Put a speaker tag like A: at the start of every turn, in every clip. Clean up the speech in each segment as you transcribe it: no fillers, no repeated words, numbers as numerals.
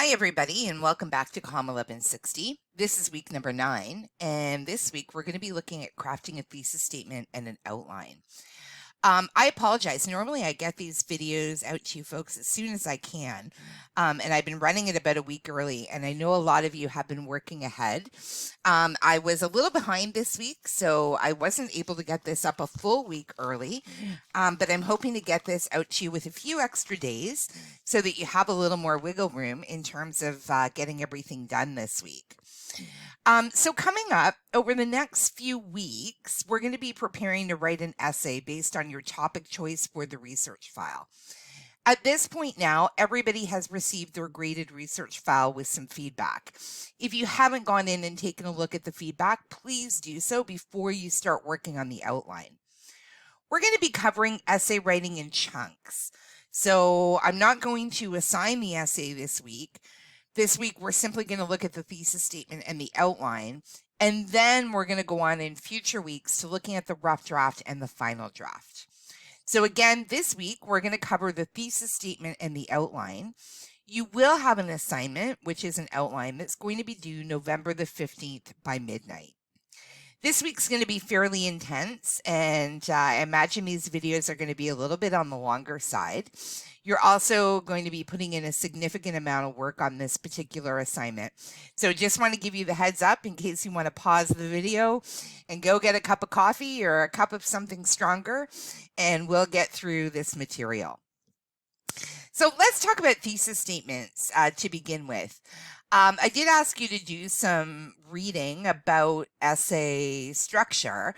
A: Hi, everybody, and welcome back to COM 1160. This is week number 9, and this week we're going to be looking at crafting a thesis statement and an outline. I apologize. Normally, I get these videos out to you folks as soon as I can, and I've been running it about a week early, and I know a lot of you have been working ahead. I was a little behind this week, so I wasn't able to get this up a full week early, but I'm hoping to get this out to you with a few extra days so that you have a little more wiggle room in terms of getting everything done this week. So coming up over the next few weeks, we're going to be preparing to write an essay based on your topic choice for the research file. At this point now, everybody has received their graded research file with some feedback. If you haven't gone in and taken a look at the feedback, please do so before you start working on the outline. We're going to be covering essay writing in chunks. So I'm not going to assign the essay this week. This week, we're simply going to look at the thesis statement and the outline, and then we're going to go on in future weeks to looking at the rough draft and the final draft. So again, this week, we're going to cover the thesis statement and the outline. You will have an assignment, which is an outline that's going to be due November the 15th by midnight. This week's going to be fairly intense, and I imagine these videos are going to be a little bit on the longer side. You're also going to be putting in a significant amount of work on this particular assignment. So just want to give you the heads up in case you want to pause the video and go get a cup of coffee or a cup of something stronger, and we'll get through this material. So let's talk about thesis statements to begin with. I did ask you to do some reading about essay structure.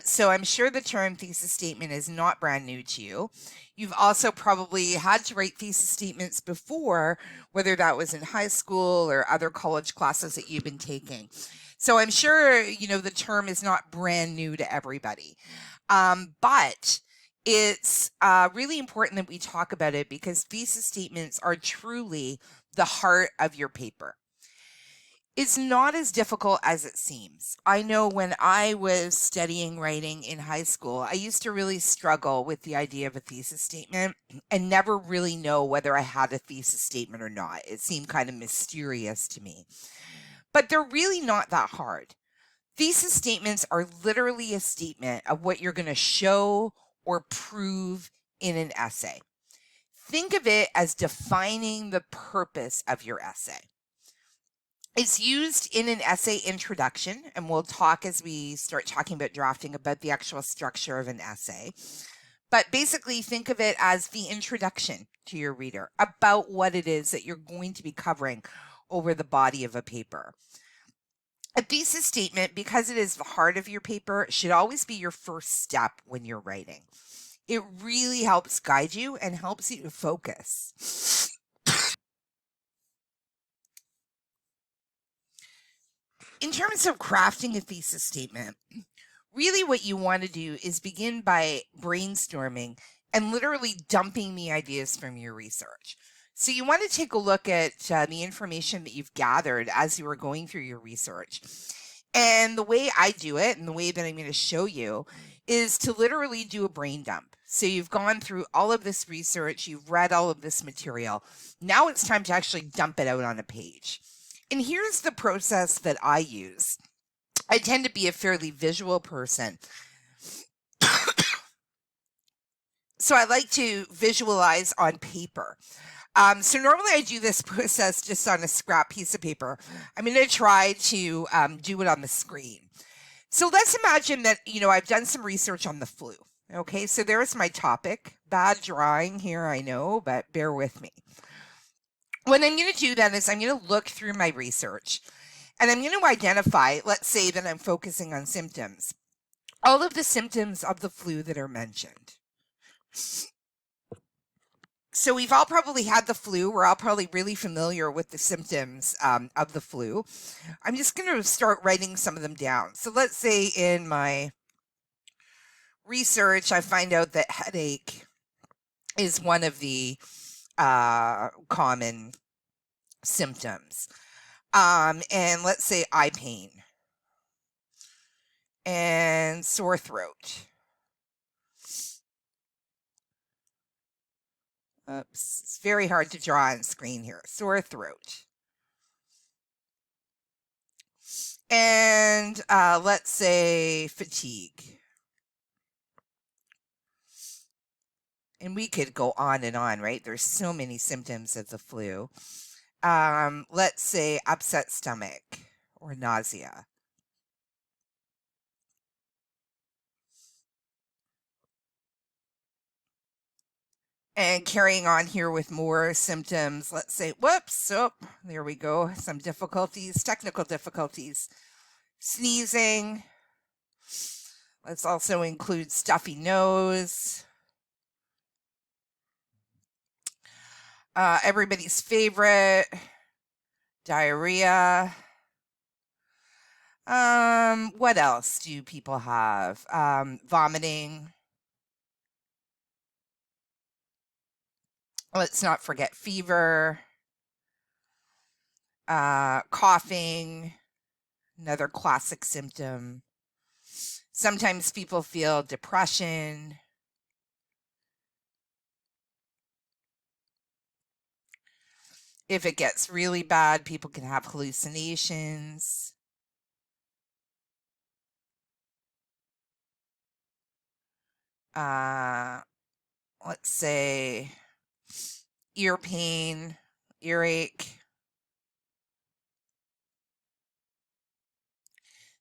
A: So I'm sure the term thesis statement is not brand new to you. You've also probably had to write thesis statements before, whether that was in high school or other college classes that you've been taking. So I'm sure, the term is not brand new to everybody. But it's really important that we talk about it because thesis statements are truly the heart of your paper. It's not as difficult as it seems. I know when I was studying writing in high school, I used to really struggle with the idea of a thesis statement and never really know whether I had a thesis statement or not. It seemed kind of mysterious to me. But they're really not that hard. Thesis statements are literally a statement of what you're going to show or prove in an essay. Think of it as defining the purpose of your essay. It's used in an essay introduction, and we'll talk as we start talking about drafting about the actual structure of an essay. But basically, think of it as the introduction to your reader about what it is that you're going to be covering over the body of a paper. A thesis statement, because it is the heart of your paper, should always be your first step when you're writing. It really helps guide you and helps you to focus. In terms of crafting a thesis statement, really what you want to do is begin by brainstorming and literally dumping the ideas from your research. So you want to take a look at the information that you've gathered as you were going through your research. And the way I do it and the way that I'm going to show you is to literally do a brain dump. So you've gone through all of this research, you've read all of this material. Now it's time to actually dump it out on a page. And here's the process that I use. I tend to be a fairly visual person. So I like to visualize on paper. So normally I do this process just on a scrap piece of paper. I'm going to try to do it on the screen. So let's imagine that, I've done some research on the flu. Okay, so there's my topic. Bad drawing here, I know, but bear with me. What I'm going to do then is I'm going to look through my research and I'm going to identify, let's say that I'm focusing on symptoms, all of the symptoms of the flu that are mentioned. So we've all probably had the flu. We're all probably really familiar with the symptoms of the flu. I'm just going to start writing some of them down. So let's say in my research, I find out that headache is one of the common symptoms. And let's say eye pain and sore throat. Oops, it's very hard to draw on screen here. Sore throat. And let's say fatigue. And we could go on and on, right? There's so many symptoms of the flu. Let's say upset stomach or nausea. And carrying on here with more symptoms, let's say, whoops, oh, there we go. Some difficulties, technical difficulties. Sneezing. Let's also include stuffy nose. Everybody's favorite, diarrhea. What else do people have? Vomiting. Let's not forget fever, coughing, another classic symptom. Sometimes people feel depression. If it gets really bad, people can have hallucinations. Let's say ear pain, earache.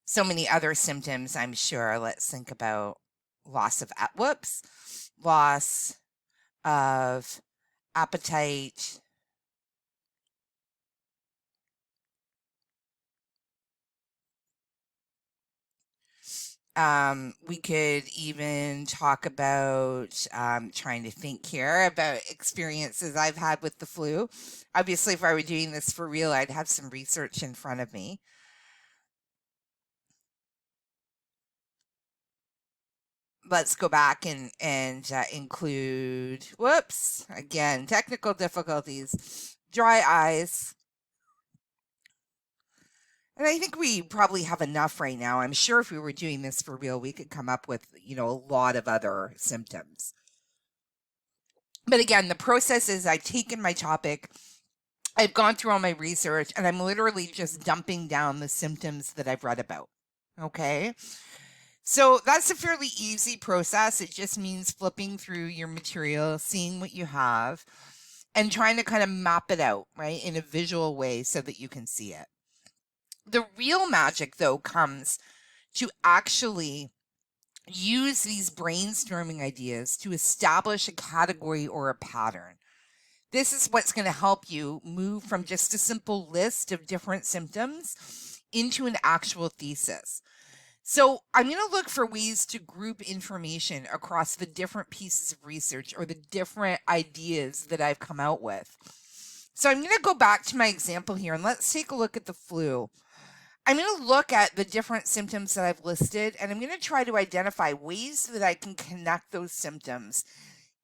A: So many other symptoms, I'm sure. Let's think about loss of appetite. We could even talk about trying to think here about experiences I've had with the flu. Obviously, if I were doing this for real, I'd have some research in front of me. Let's go back and include, whoops, again, technical difficulties, dry eyes. And I think we probably have enough right now. I'm sure if we were doing this for real, we could come up with, a lot of other symptoms. But again, the process is I've taken my topic, I've gone through all my research, and I'm literally just dumping down the symptoms that I've read about. Okay. So that's a fairly easy process. It just means flipping through your material, seeing what you have, and trying to kind of map it out, right, in a visual way so that you can see it. The real magic, though, comes to actually use these brainstorming ideas to establish a category or a pattern. This is what's going to help you move from just a simple list of different symptoms into an actual thesis. So I'm going to look for ways to group information across the different pieces of research or the different ideas that I've come out with. So I'm going to go back to my example here and let's take a look at the flu. I'm going to look at the different symptoms that I've listed and I'm going to try to identify ways that I can connect those symptoms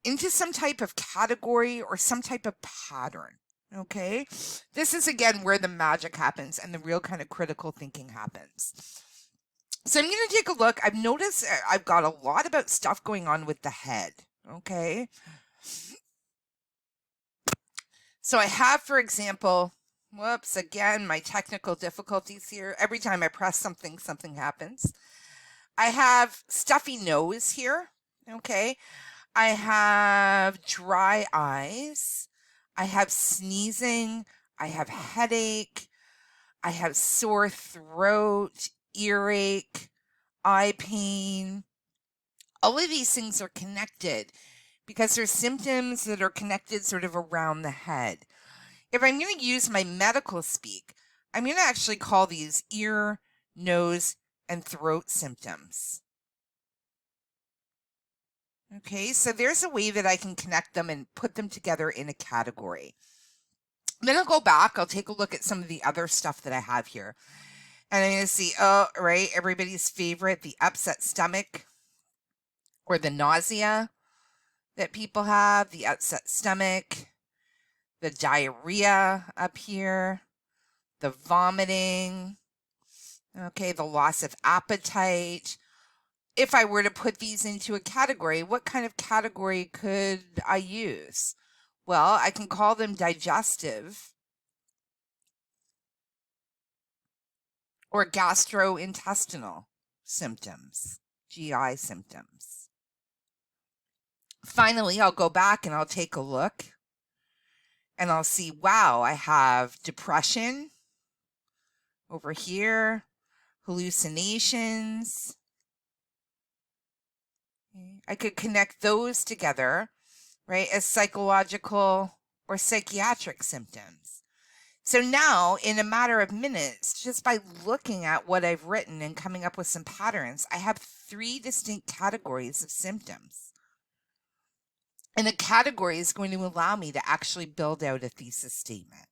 A: into some type of category or some type of pattern. Okay. This is again where the magic happens and the real kind of critical thinking happens. So I'm going to take a look. I've noticed I've got a lot about stuff going on with the head. Okay. So I have, for example, whoops, again, my technical difficulties here. Every time I press something, something happens. I have stuffy nose here. Okay. I have dry eyes. I have sneezing. I have headache. I have sore throat, earache, eye pain. All of these things are connected because there's symptoms that are connected sort of around the head. If I'm going to use my medical speak, I'm going to actually call these ear, nose, and throat symptoms. Okay, so there's a way that I can connect them and put them together in a category. Then I'll go back, I'll take a look at some of the other stuff that I have here. And I'm going to see, oh, right, everybody's favorite, the upset stomach or the nausea that people have, the upset stomach, the diarrhea up here, the vomiting, okay, the loss of appetite. If I were to put these into a category, what kind of category could I use? Well, I can call them digestive or gastrointestinal symptoms, GI symptoms. Finally, I'll go back and I'll take a look and I'll see, wow, I have depression over here, hallucinations. I could connect those together, right, as psychological or psychiatric symptoms. So now, in a matter of minutes, just by looking at what I've written and coming up with some patterns, I have 3 distinct categories of symptoms. And the category is going to allow me to actually build out a thesis statement.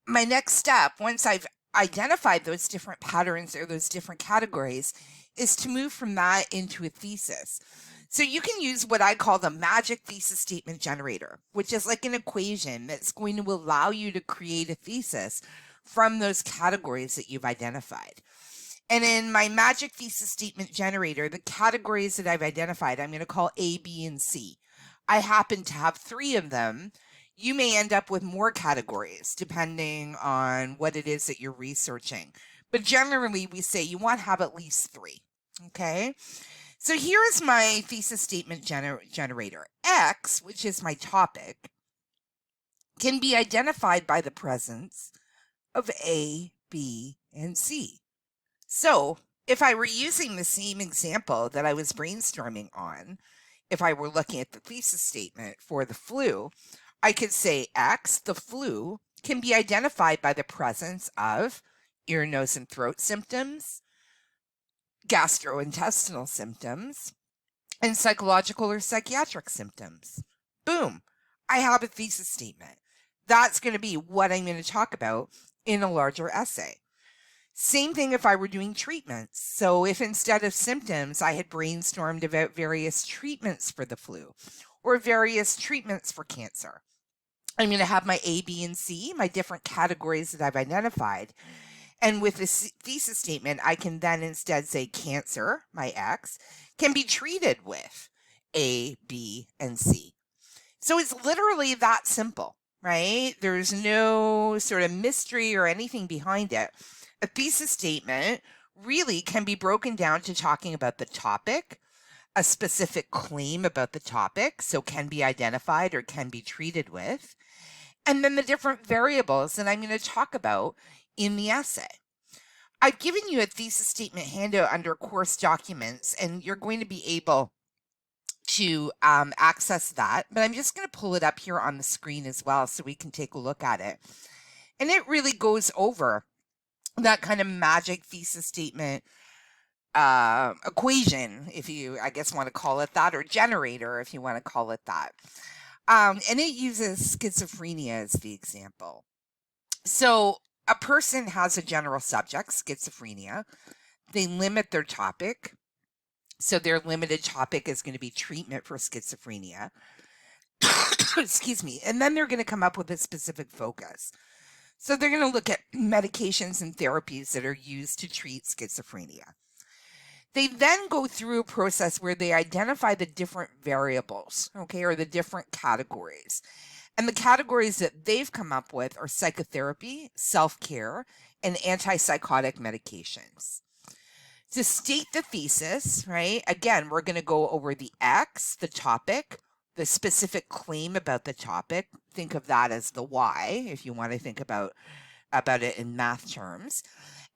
A: My next step, once I've identified those different patterns or those different categories, is to move from that into a thesis. So you can use what I call the magic thesis statement generator, which is like an equation that's going to allow you to create a thesis from those categories that you've identified. And in my magic thesis statement generator, the categories that I've identified, I'm going to call A, B, and C. I happen to have 3 of them. You may end up with more categories depending on what it is that you're researching. But generally, we say you want to have at least 3. Okay? So here is my thesis statement generator. X, which is my topic, can be identified by the presence of A, B, and C. So if I were using the same example that I was brainstorming on, if I were looking at the thesis statement for the flu, I could say X, the flu, can be identified by the presence of ear, nose, and throat symptoms, gastrointestinal symptoms, and psychological or psychiatric symptoms. Boom. I have a thesis statement. That's going to be what I'm going to talk about in a larger essay. Same thing if I were doing treatments. So if instead of symptoms, I had brainstormed about various treatments for the flu or various treatments for cancer, I'm going to have my A, B, and C, my different categories that I've identified. And with this thesis statement, I can then instead say cancer, my X, can be treated with A, B, and C. So it's literally that simple, right? There's no sort of mystery or anything behind it. A thesis statement really can be broken down to talking about the topic, a specific claim about the topic, so can be identified or can be treated with, and then the different variables that I'm going to talk about in the essay. I've given you a thesis statement handout under course documents, and you're going to be able to access that, but I'm just going to pull it up here on the screen as well so we can take a look at it. And it really goes over that kind of magic thesis statement equation, if you, I guess, want to call it that, or generator, if you want to call it that. And it uses schizophrenia as the example. So a person has a general subject, schizophrenia. They limit their topic. So their limited topic is going to be treatment for schizophrenia. Excuse me. And then they're going to come up with a specific focus. So they're going to look at medications and therapies that are used to treat schizophrenia. They then go through a process where they identify the different variables, okay, or the different categories. And the categories that they've come up with are psychotherapy, self-care, and antipsychotic medications. To state the thesis, right, again, we're going to go over the X, the topic, the specific claim about the topic. Think of that as the Y, if you want to think about it in math terms.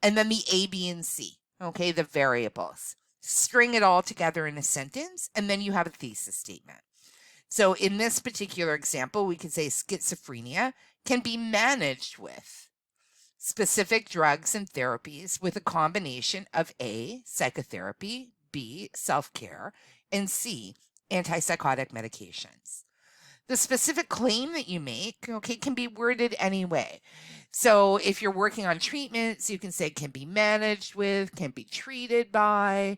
A: And then the A, B, and C, okay, the variables. String it all together in a sentence, and then you have a thesis statement. So in this particular example, we could say schizophrenia can be managed with specific drugs and therapies with a combination of A, psychotherapy, B, self-care, and C, antipsychotic medications. The specific claim that you make, okay, can be worded any way. So if you're working on treatments, you can say can be managed with, can be treated by,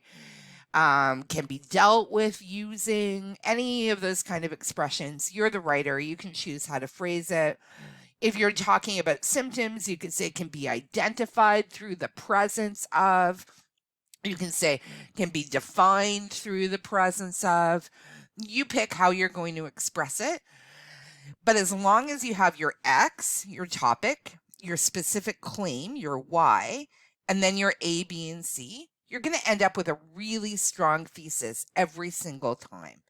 A: can be dealt with using, any of those kind of expressions. You're the writer. You can choose how to phrase it. If you're talking about symptoms, you could say can be identified through the presence of, You can say can be defined through the presence of. You pick how you're going to express it. But as long as you have your X, your topic, your specific claim, your Y, and then your A, B, and C, you're going to end up with a really strong thesis every single time.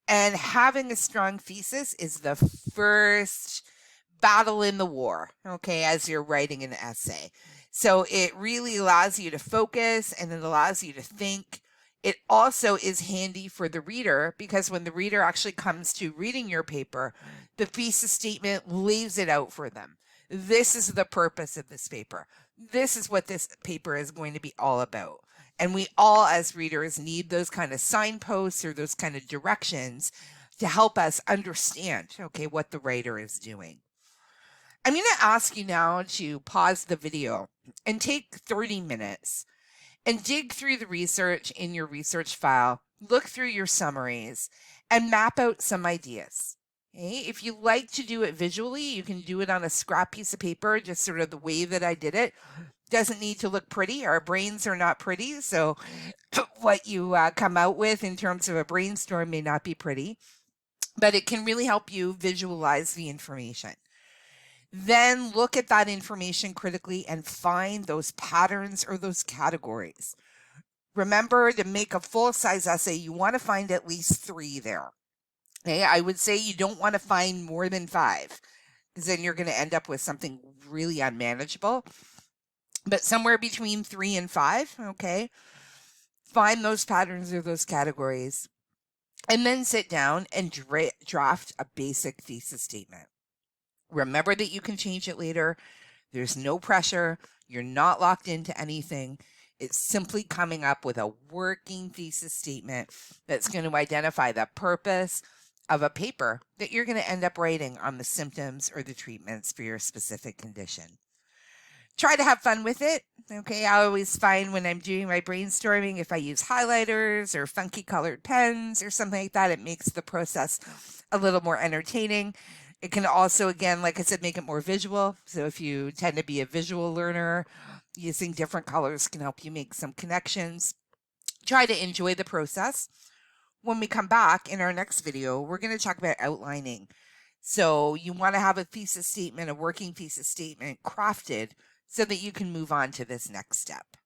A: And having a strong thesis is the first battle in the war, okay, as you're writing an essay. So it really allows you to focus and it allows you to think. It also is handy for the reader because when the reader actually comes to reading your paper, the thesis statement lays it out for them. This is the purpose of this paper. This is what this paper is going to be all about. And we all, as readers, need those kind of signposts or those kind of directions to help us understand, okay, what the writer is doing. I'm going to ask you now to pause the video and take 30 minutes and dig through the research in your research file, look through your summaries, and map out some ideas. Okay? If you like to do it visually, you can do it on a scrap piece of paper, just sort of the way that I did it. Doesn't need to look pretty. Our brains are not pretty, so what you come out with in terms of a brainstorm may not be pretty, but it can really help you visualize the information. Then look at that information critically and find those patterns or those categories. Remember, to make a full-size essay, you want to find at least 3 there. Okay, I would say you don't want to find more than 5 because then you're going to end up with something really unmanageable. But somewhere between 3 and 5, okay? Find those patterns or those categories and then sit down and draft a basic thesis statement. Remember that you can change it later. There's no pressure. You're not locked into anything. It's simply coming up with a working thesis statement that's going to identify the purpose of a paper that you're going to end up writing on the symptoms or the treatments for your specific condition. Try to have fun with it. Okay, I always find when I'm doing my brainstorming, if I use highlighters or funky colored pens or something like that, it makes the process a little more entertaining. It can also, again, like I said, make it more visual. So if you tend to be a visual learner, using different colors can help you make some connections. Try to enjoy the process. When we come back in our next video, we're going to talk about outlining. So you want to have a thesis statement, a working thesis statement crafted so that you can move on to this next step.